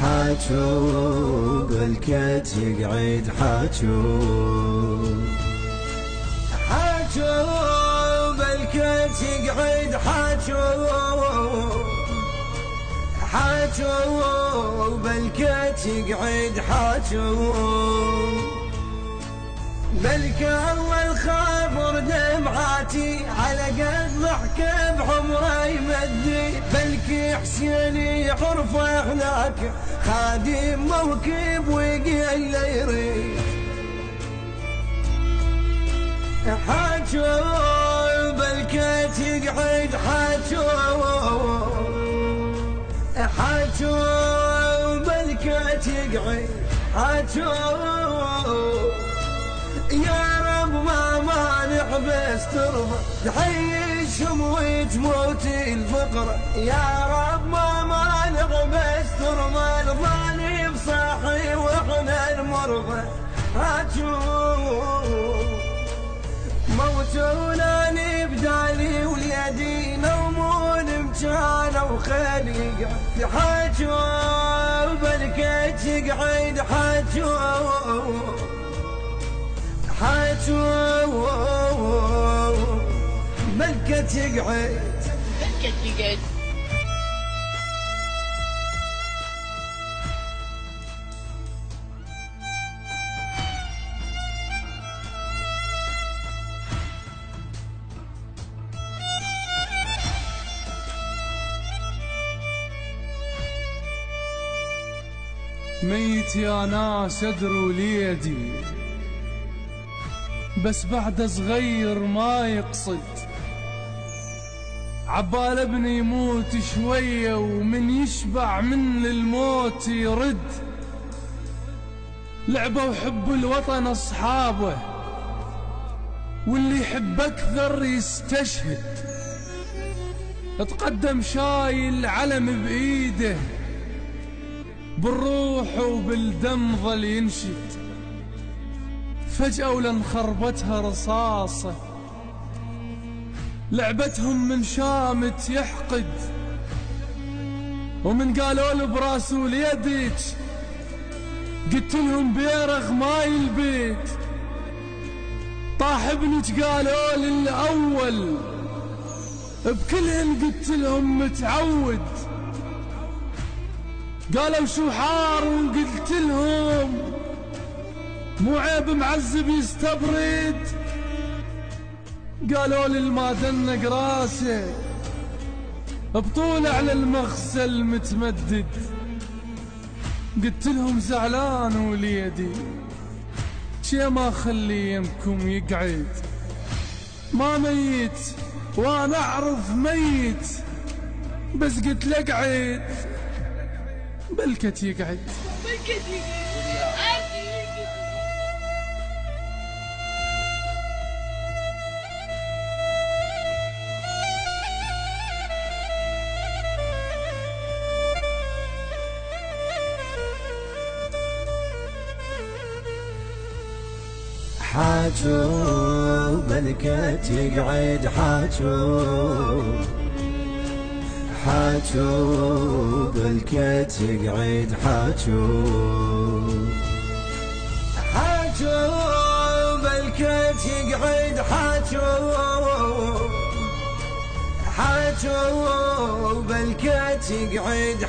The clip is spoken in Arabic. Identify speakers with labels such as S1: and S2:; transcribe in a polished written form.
S1: حاجو بالكت يقعد حاجو بالكت يقعد حاجو بالكت يقعد بلك اول خابر دمعاتي على قد ضحك بعمره يمدي بلك حسيني عرفه هناك خادم موكب وقيل يريد حاجو بالكت يقعد حاجو بالكت يقعد يا رب ما مانع بس ترضى تحيش وتموت الفقر يا رب ما مانع بس ترضى الظالم صاحي واحنا المرضى موتونا بدالي وليدي نومون مجانا وخليقه حاجو بالكت يقعد حاجو بالكت يقعد
S2: ميت يا ناس ادروا ليدي بس بعد صغير ما يقصد عبال ابني يموت شوية ومن يشبع من الموت يرد لعبة وحب الوطن اصحابه واللي يحب اكثر يستشهد تقدم شايل علم بايده بالروح وبالدم ظل ينشد فجأة ولنخربتها رصاصة لعبتهم من شامت يحقد ومن قالوا له براسه ليدك قلت لهم بيرغ ماي البيت طاح ابنك قالوا لي الأول بكلهن قلت لهم متعود قالوا شو حار وقلت لهم مو عيب معذب يستبرد قالوا لي ما دنق راسه بطول على المغسل متمدد قلت لهم زعلان وليدي شي ما خلي يمكم يقعد ما ميت وانا اعرف ميت بس قلت له اقعد بالكت يقعد
S1: حاجو بالكت يقعد حاجو بالكت يقعد حاجو بالكت يقعد حاجو بالكت يقعد